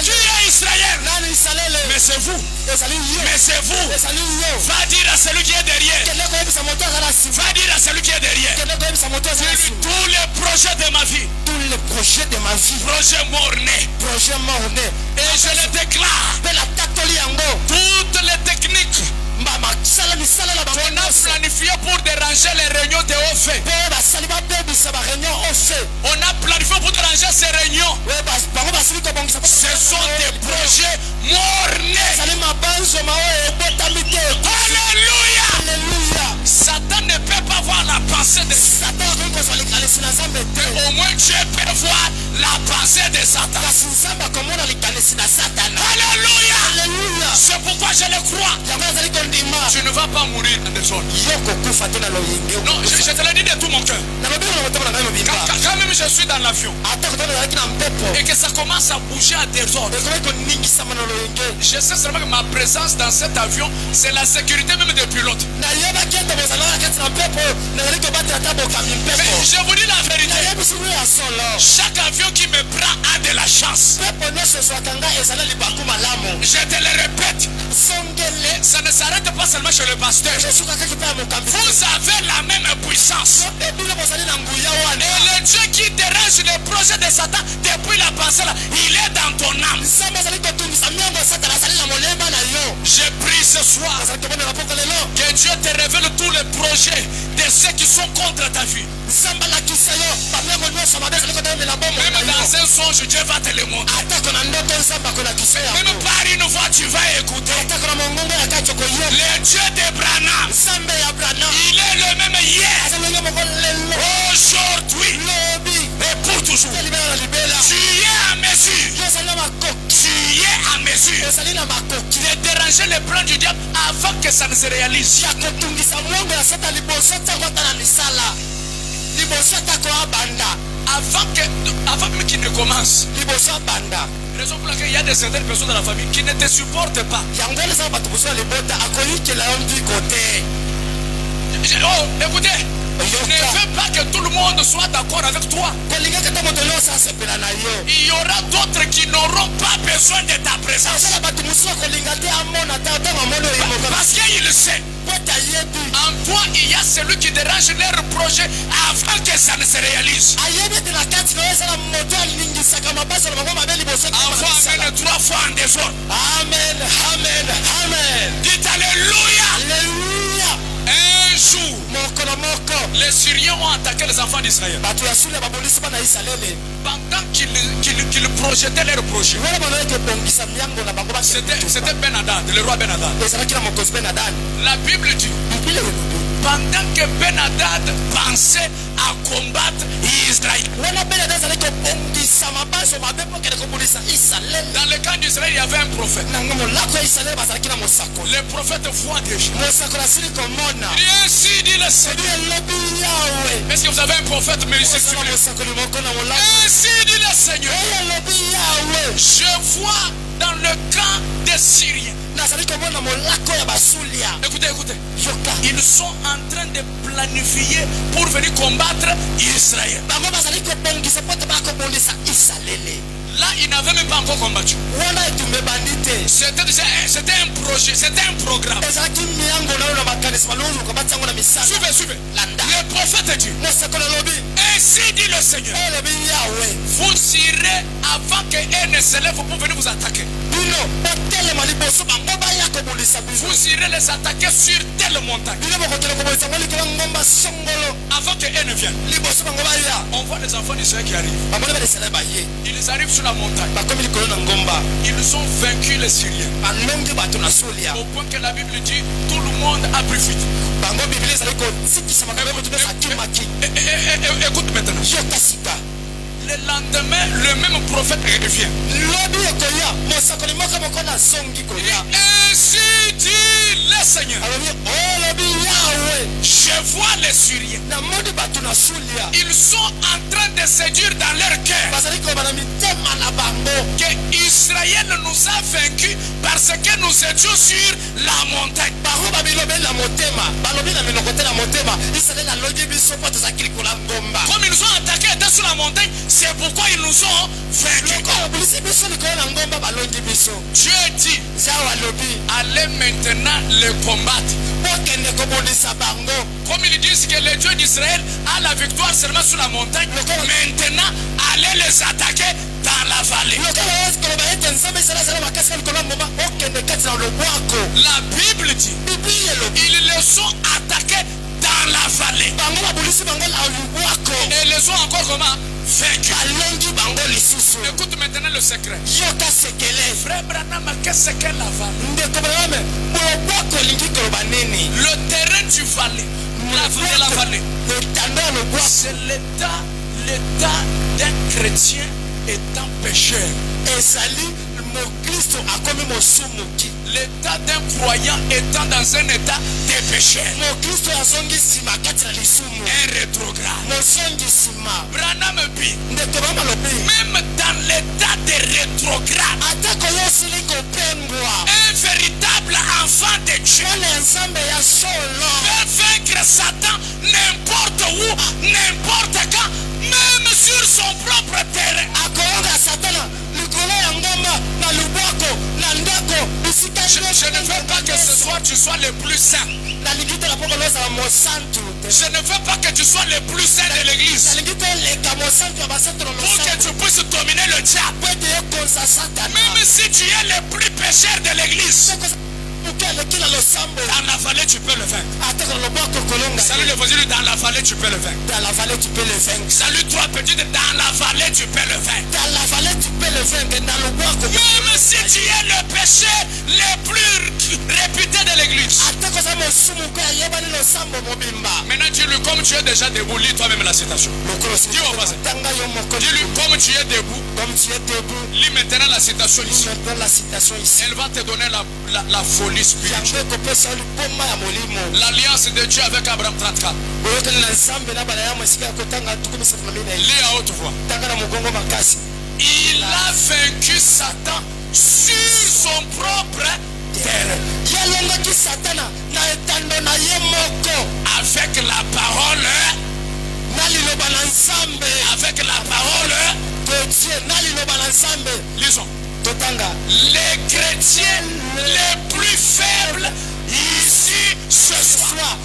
Qui est Israël? Mais c'est vous. Mais c'est vous. Va dire à celui qui est derrière. Va dire à celui qui est derrière. Tous les projets de ma vie. Projets morts-nés. Et je le déclare. Toutes les techniques qu'on a planifié pour déranger les réunions de haut fait. On a planifié pour déranger ces réunions. Ce sont des projets morts-nés. Alléluia. Satan ne peut pas voir la pensée de Satan. Au moins Dieu peut voir la pensée de Satan. Alléluia. C'est pourquoi je le crois. Tu ne vas pas mourir dans des zones. Non, je te l'ai dit de tout mon cœur. Quand même je suis dans l'avion et que ça commence à bouger à désordre, je sais seulement que ma présence dans cet avion, c'est la sécurité même des pilotes. Mais je vous dis la vérité, chaque avion qui me prend a de la chance. Je te le répète, ça ne s'arrête pas seulement chez le pasteur. Vous avez la même puissance. Et le Dieu qui dérange les projets de Satan depuis la pensée là, il est dans ton âme. Je prie ce soir que Dieu te révèle tous les projets de ceux qui sont contre ta vie. Même dans un songe, Dieu va te le montrer. Même par une voix, tu vas écouter. Le Dieu d'Abraham, il est le même hier, aujourd'hui et pour toujours. Tu es à mesure. Tu es à mesure de déranger les plans du diable avant que ça ne se réalise. Avant même qu'il ne commence. Raison pour laquelle il y a certaines personnes dans la famille qui ne te supportent pas. Oh, écoutez, ne fais pas que tout le monde soit d'accord avec toi. Il y aura d'autres qui n'auront pas besoin de ta présence. Parce qu'il sait, en toi il y a celui qui dérange leur projet avant que ça ne se réalise. Envoie amen 3 fois en désordre. Amen, amen, amen. Dites alléluia. Alléluia. Un jour, les Syriens ont attaqué les enfants d'Israël. Pendant qu'ils projetaient leur projet, c'était Ben Hadad, le roi Ben Hadad. La Bible dit, pendant que Ben Hadad pensait à combattre Israël, dans le camp d'Israël, il y avait un prophète. Le prophète voit déjà. Il dit, ainsi dit le Seigneur. Est-ce que vous avez un prophète, mais ici, ainsi dit le Seigneur. Je vois dans le camp des Syriens. Écoutez, écoutez. Ils sont en train de planifier pour venir combattre Israël. Là, ils n'avaient même pas encore combattu. C'était un projet, c'était un programme. Suivez, suivez. Le prophète dit, ainsi dit le Seigneur, vous irez avant qu'elle ne se lève pour venir vous attaquer. Vous irez les attaquer sur telle montagne avant qu'elle ne vienne. On voit les enfants d'Israël qui arrivent. Ils arrivent sur la montagne. Ils ont vaincu les Syriens au point que la Bible dit tout le monde a pris fuite. Écoute maintenant. Le lendemain, le même prophète revient. Ainsi dit le Seigneur. Je vois les Syriens. Ils sont en train de séduire dans leur cœur que Israël nous a vaincus parce que nous étions sur la montagne. Comme ils nous ont attaqués, étaient sur la montagne, c'est pourquoi ils nous ont vaincus. Dieu dit, allez maintenant les combattre. Comme ils disent que le Dieu d'Israël a la victoire seulement sur la montagne, maintenant allez les attaquer dans la vallée. La Bible dit, ils les ont attaqués dans la vallée. Et les ont encore comment? Vaincu. Écoute maintenant le secret. Frère Branham, qu'est-ce que la vallée? Le terrain du vallée, la vallée, c'est l'état d'un chrétien étant pécheur. L'état d'un croyant étant dans un état de péché. Un rétrograde. Branham dit, même dans l'état de rétrograde, un véritable enfant de Dieu peut vaincre Satan n'importe où, n'importe quand, même sur son propre terrain. Je ne veux pas que ce soir tu sois le plus saint. Je ne veux pas que tu sois le plus saint de l'église. Pour que tu puisses dominer le diable. Même si tu es le plus pécheur de l'église. Dans la vallée, tu peux le vaincre. Salut le voisin, dans la vallée, tu peux le vaincre. Salut toi, petit, dans la vallée, tu peux le vaincre. Même si tu es le péché le plus réputé de l'église. Maintenant, dis-lui comme tu es déjà debout, lis toi-même la citation. Dis au voisin. Dis-lui comme tu es debout. Lis maintenant la citation ici. Elle va te donner la folie spirituelle. L'alliance de Dieu avec Abraham 34. Lis à haute voix. Il a vaincu Satan sur son propre terrain. Avec la parole. Avec la parole de Dieu. Lisons. Les chrétiens les plus faibles ici ce soir.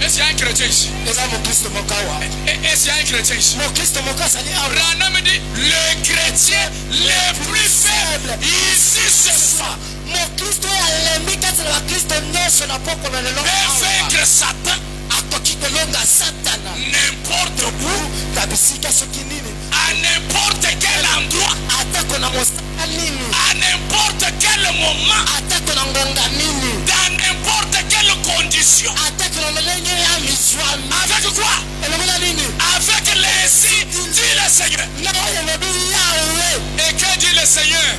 Est-ce qu'il y a un chrétien ici? Est-ce qu'il y a un chrétien ici? Branham dit les chrétiens les plus faibles ici ce soir. Peut vaincre Satan n'importe où, à n'importe quel endroit, à n'importe quel moment, dans n'importe quelle condition. Avec quoi? Avec les si, dit le Seigneur. Et que dit le Seigneur?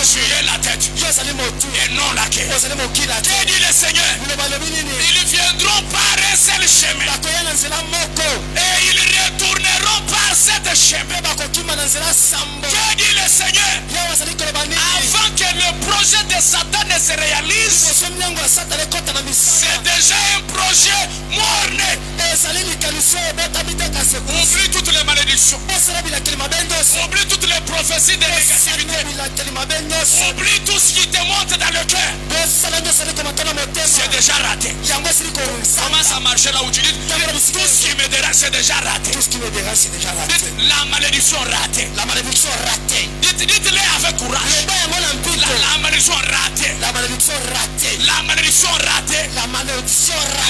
Tu es la tête et non la queue. Que dit le Seigneur? Ils viendront par un seul chemin et ils retourneront par cette chemin. Que dit le Seigneur? Avant que le projet de Satan ne se réalise, c'est déjà un projet mort-né. Oublie toutes les malédictions. Oublie toutes les prophéties de négativité. Oublie tout ce qui te monte dans le cœur. C'est déjà raté. Commence à marcher là où tu dis tout ce qui me dérange, c'est déjà raté. Dites la malédiction ratée. Dites-les avec courage. La malédiction ratée. La malédiction ratée.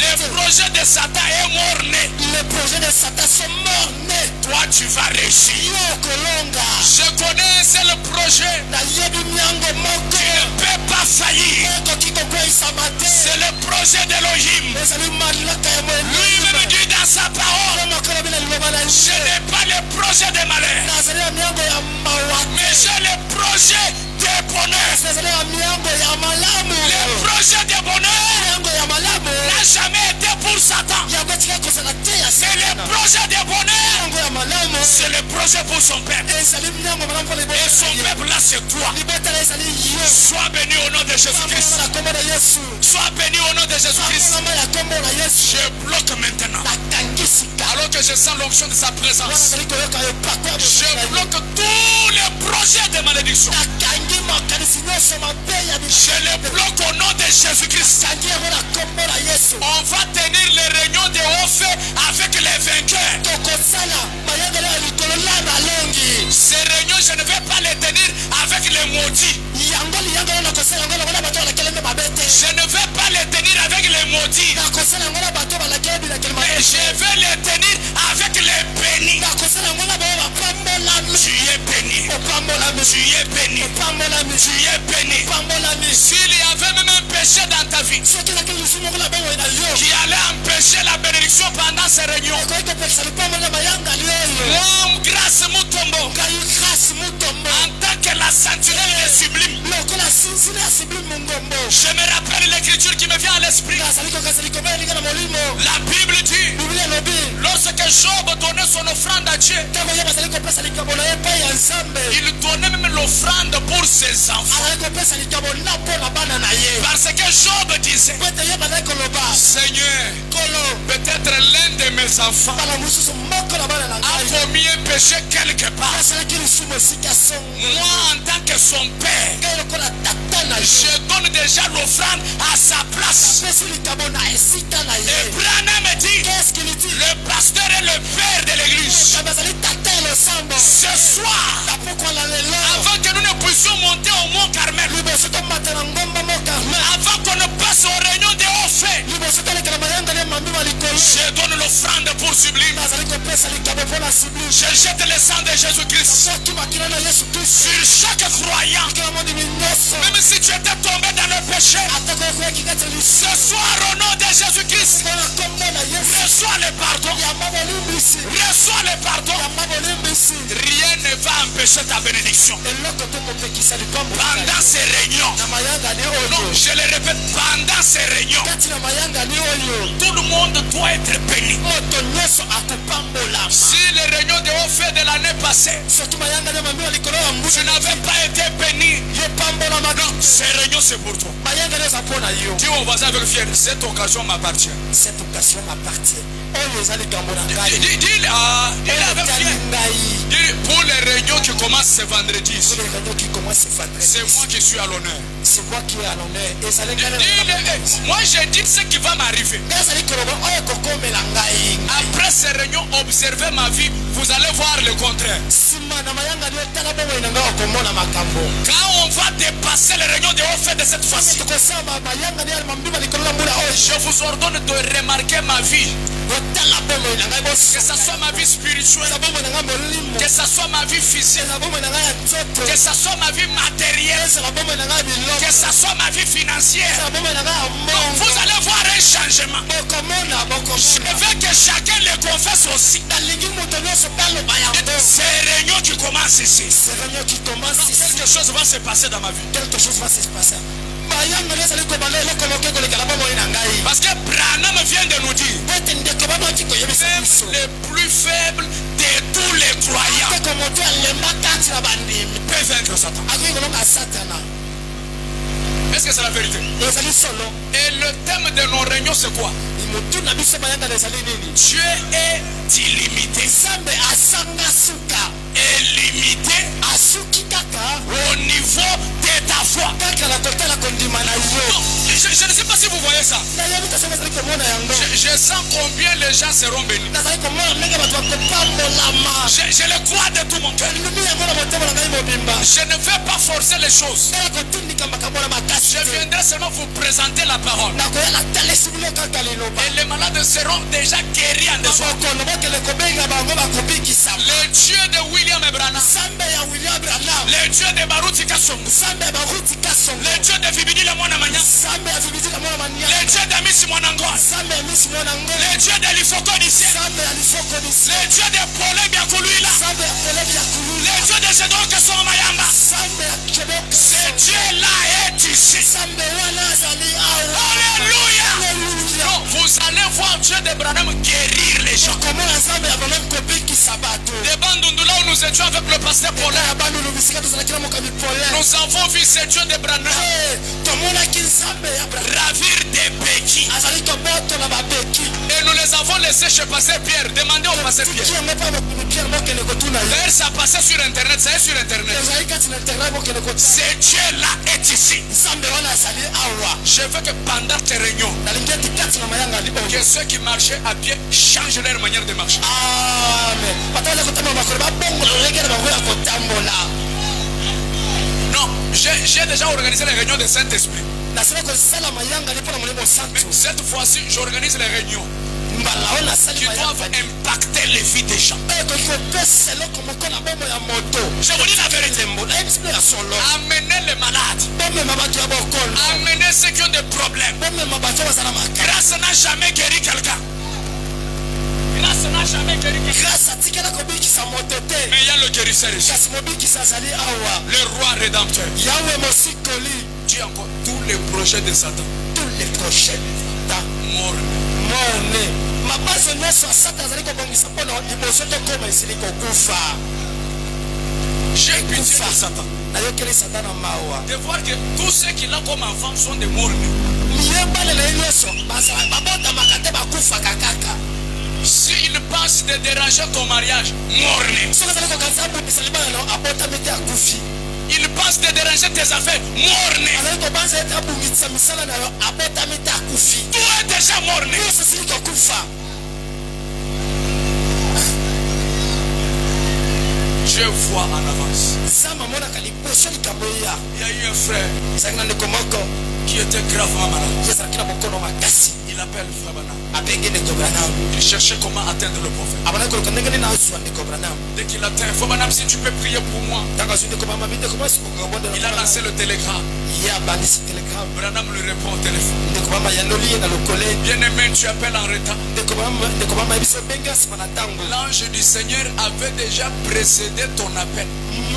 Le projet de Satan est mort-né. Toi tu vas réussir. Je connais, c'est le projet qui ne peut pas faillir. C'est le projet d'Elohim. Lui-même dit dans sa parole, je n'ai pas le projet de malheur, mais j'ai le projet de bonheur. Le projet de bonheur n'a jamais été pour Satan. C'est le projet de bonheur, c'est le projet pour son peuple. Et son peuple là c'est toi. Sois béni au nom de Jésus-Christ. Sois béni au nom de Jésus-Christ. Je bloque maintenant. Alors que je sens l'onction de sa présence, je bloque tous les projets de malédiction. Je les bloque au nom de Jésus-Christ. On va tenir les réunions de haut fait avec les vainqueurs. Ces réunions, je ne vais pas les tenir avec les maudits. Je ne vais pas les tenir avec les maudits. Mais je vais les tenir avec les bénis. Tu es béni. Tu es béni. Tu es béni. S'il y avait même un péché dans ta vie qui allait empêcher la bénédiction pendant ces réunions, moi, grâce En tant que la sentinelle est sublime. Je me rappelle l'écriture qui me vient à l'esprit. La Bible dit, lorsque Job donnait son offrande à Dieu, il donnait même l'offrande pour ses enfants. Parce que Job disait, Seigneur, peut-être l'un de mes enfants a commis un péché quelque part. Moi, en tant que son père, je donne déjà l'offrande à sa place. Et Branham me dit, le pasteur est le père de l'église. Ce soir, avant que nous ne puissions monter au mont Carmel, avant qu'on ne passe aux réunions de haut fait, je donne l'offrande pour sublime. Je jette le sang de Jésus-Christ sur chaque croyant. Même si tu étais tombé dans le péché, ce soir au nom de Jésus-Christ, reçois le pardon. Reçois le pardon. Rien ne va empêcher ta bénédiction. Pendant ces réunions, non, je le répète, pendant ces réunions, tout le monde doit être béni. Si les réunions de haut fait de l'année passée, tu n'avais pas été béni, non, ces réunions c'est pour toi. Dis au voisin avec le fier, cette occasion m'appartient. Cette occasion m'appartient. Dis avec fier. Dis pour les réunions qui commencent ce vendredi. C'est moi qui suis à l'honneur. C'est moi qui est à l'honneur. Moi j'ai dit ce qui va m'arriver. Après ces réunions, observez ma vie, vous allez voir le contraire. Quand on va dépasser les réunions de haut fait de cette fois-ci, je vous ordonne de remarquer ma vie. Que ce soit ma vie spirituelle, que ce soit ma vie physique, que ce soit ma vie matérielle, que ce soit ma vie financière. Vous allez voir un changement. Je veux que chacun le confesse aussi. Ces réunions qui commencent ici, quelque chose va se passer dans ma vie. Quelque chose va se passer. Parce que Branham vient de nous dire, même les plus faibles de tous les croyants peuvent vaincre Satan. Est-ce que c'est la vérité? Et le thème de nos réunions c'est quoi? Dieu est illimité. Illimité au niveau de ta foi. Je ne sais pas si vous voyez ça. Je sens combien les gens seront bénis. Je le crois de tout mon cœur. Je ne vais pas forcer les choses. Je viendrai seulement vous présenter la parole. Et les malades seront déjà guéris en dessous. Le Dieu de William Branham, le Dieu de Baruti Kasson, le Dieu de Vibidi la Monamania, le Dieu de Missi Monangoa, le Dieu de l'Ifoko d'ici, le Dieu de Polé Biakuluila, le Dieu de Zedon Kasson Mayamba. Ce Dieu-là est ici. Alléluia. Vous allez voir Dieu de Branham guérir les gens. Des Bandundula où nous étions avec le pasteur Paulin, nous avons vu ce Dieu de Branham ravir des béquilles. Et nous les avons laissés chez pasteur Pierre. Demandez au pasteur Pierre. D'ailleurs, ça passait sur internet, ça est sur internet. Ce Dieu-là est ici. Je veux que pendant tes réunions, que ceux qui marchaient à pied changent leur manière de marcher. Non, j'ai déjà organisé les réunions de Saint-Esprit. Mais cette fois-ci, j'organise les réunions qui doivent impacter les vies des gens. Je vous dis la vérité. Amenez les malades. Amenez ceux qui ont des problèmes. Grâce n'a jamais guéri quelqu'un. Grâce grâce n'a jamais guéri. grâce atikala kobikisa moto te Mais il y a le guérisseur ici. kasi mobikisa azali awa Le roi rédempteur. yawe mosikoli Tu as encore tous les projets de Satan. tous les projets ta Mort. mone mabazo nyonso ya satan azali kobongisa mpona liboso tokoma esili kokufa J'ai pitié de Satan. nayokeli satan na mawa De voir que tous ceux qui l'ont comme enfants sont des morts-nés. miyebale na ye nyonso babotamaka te bakufaka kaka S'il pense de déranger ton mariage, mort-né. soki azali kokanisa abundisa libala no abotami te akufi Il pense de déranger tes affaires, mort-né. azali kobanza ete abungisa misala na yo abotami te akufi Tu es déjà mort-né. nyonso esili kokufa Je vois en avance. nzambe amonaka liboso likambo eya Il y a eu un frère ezalaki na ndeko moko qui était gravement malade. ye ezalaki na bokono makasi Il appelle Frère Branham. abengi ndeko branam Il cherchait comment atteindre le prophète. abandaki koluka ndenge nini azwa ndeko branam Dès qu'il atteint, Frère Branham, si tu peux prier pour moi. ntango azwi ndeko branam abi ndeko mwasi kokabondela Il a lancé le télégramme. ye abandisi telegrame Branham lui répond au téléphone. ndeko branam yandoli ye na lokole Bien-aimé, tu appelles en retard. ndeko branam ayebiso obengi nsima na ntango L'ange du Seigneur avait déjà précédé ton appel.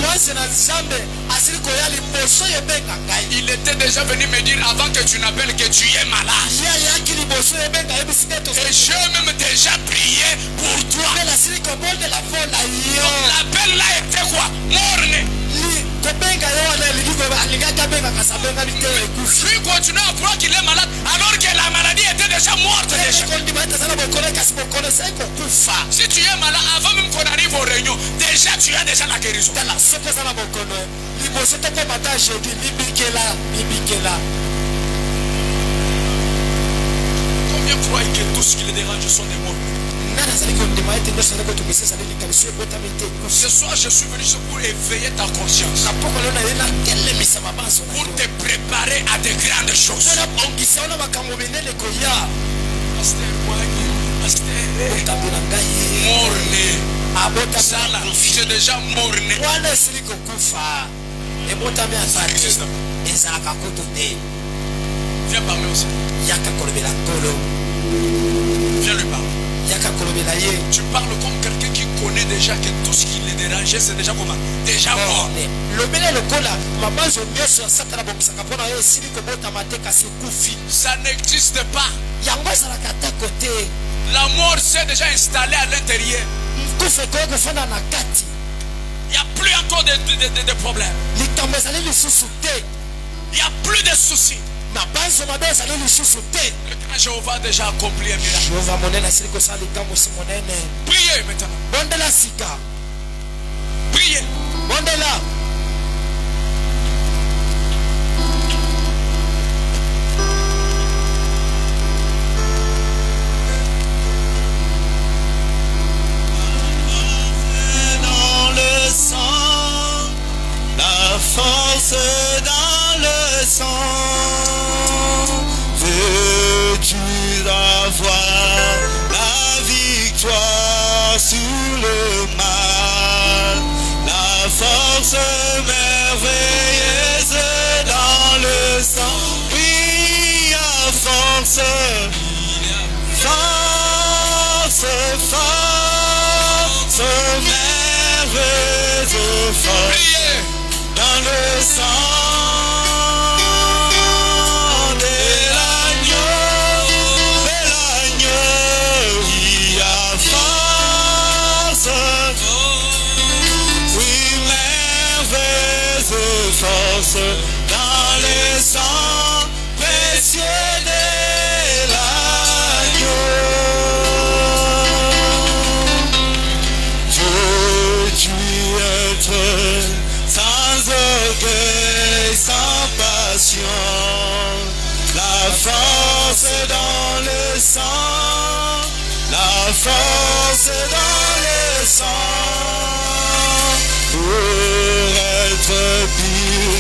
mwasi na nzambe asili koya liboso yebenga ngai Il était déjà venu me dire avant que tu n'appelles que tu es malade. ye ayaki liboso yebenga ayebisi te Et j'ai même déjà prié pour toi. tozopela asili kobondela mpo na yo L'appel là était quoi? Morne. kobenga yo wana elingi alingaki abenga kasi abengani te ekufi Lui continue à croire qu'il est malade alors que la maladie était déjà morte déjà. kondima ete aza na bokolo kasi bokolo esali kokufa Si tu es malade, avant même qu'on arrive aux réunions, déjà tu as déjà la guérison. tala soki eza na bokono liboso tokoma ta jeudi libikela Combien croient que tout ce qui les dérange sont des morts? nani azali kondima ete nyonso azali kotungisa ezali likaliso ebotami te Ce soir, je suis venu pour éveiller ta conscience, na pokolo na ye nakelemisa mabanzo na pour yo te préparer à de grandes choses. mpona bongisa wana makambo minene koya Pasteur, Pasteur, botambi na ngai morne. abotami Ça là, c'est déjà morne. wana esili kokufa ebotami aza te ezalaka kutu te Viens parler aussi. yaka kolobela nkolo Viens lui parler. yaka kolobela ye Tu parles comme quelqu'un qui connaît déjà que tout ce qui les dérangeait, c'est déjà comment? Déjà mort. lobela lokola mabanzo nyonso ya satana abongisaka mpona yo esili kobotama te kasi ekufi Ça n'existe pas. yango ezalaka te kote La mort s'est déjà installée à l'intérieur. kufa ekoki kofanda na kati Il n'y a plus encore de problèmes. likambo ezali lisusu te Il n'y a plus de soucis. mabanzo mabe ezali lisusu te Le grand Jéhovah a déjà accompli un miracle. jehova monene asili kosala likambo si monene Priez maintenant. bondela sika Priez. bondela Dans le sang, la force dans le sang. Veux-tu avoir la victoire sur le mal? La force merveilleuse dans le sang. Oui, à force, force, force, merveilleuse force Priez. dans le sang de l'agneau, il y a force, oui, merveilleuse force dans le sang précieux de l'agneau. Veux-tu être sans orgueil, sans passion? La force dans le sang, la force dans le sang. Pour être pur,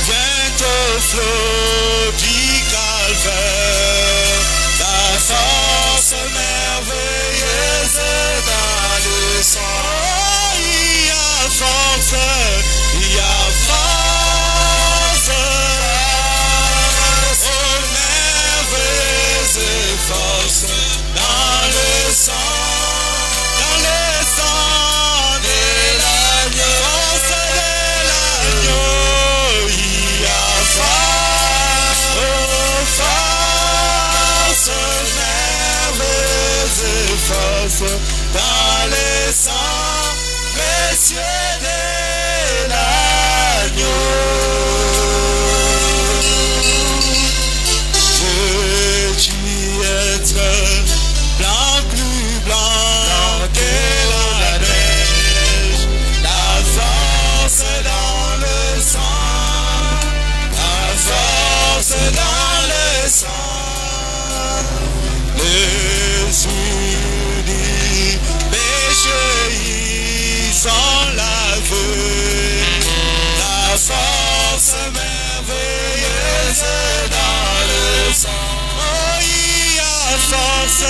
viens au flot du calvaire. La force merveilleuse dans le sang. Oh, il y a force, il y a force. Oh, merveilleuse force dans le sang. dans le sang précieux de l'agneau. Veux-tu être blanc, plus blanc que la neige, la force dans le sang, la force dans le sang. Les unis péchés ils sont lavés, la force merveilleuse dans le sang. Oh, il y a force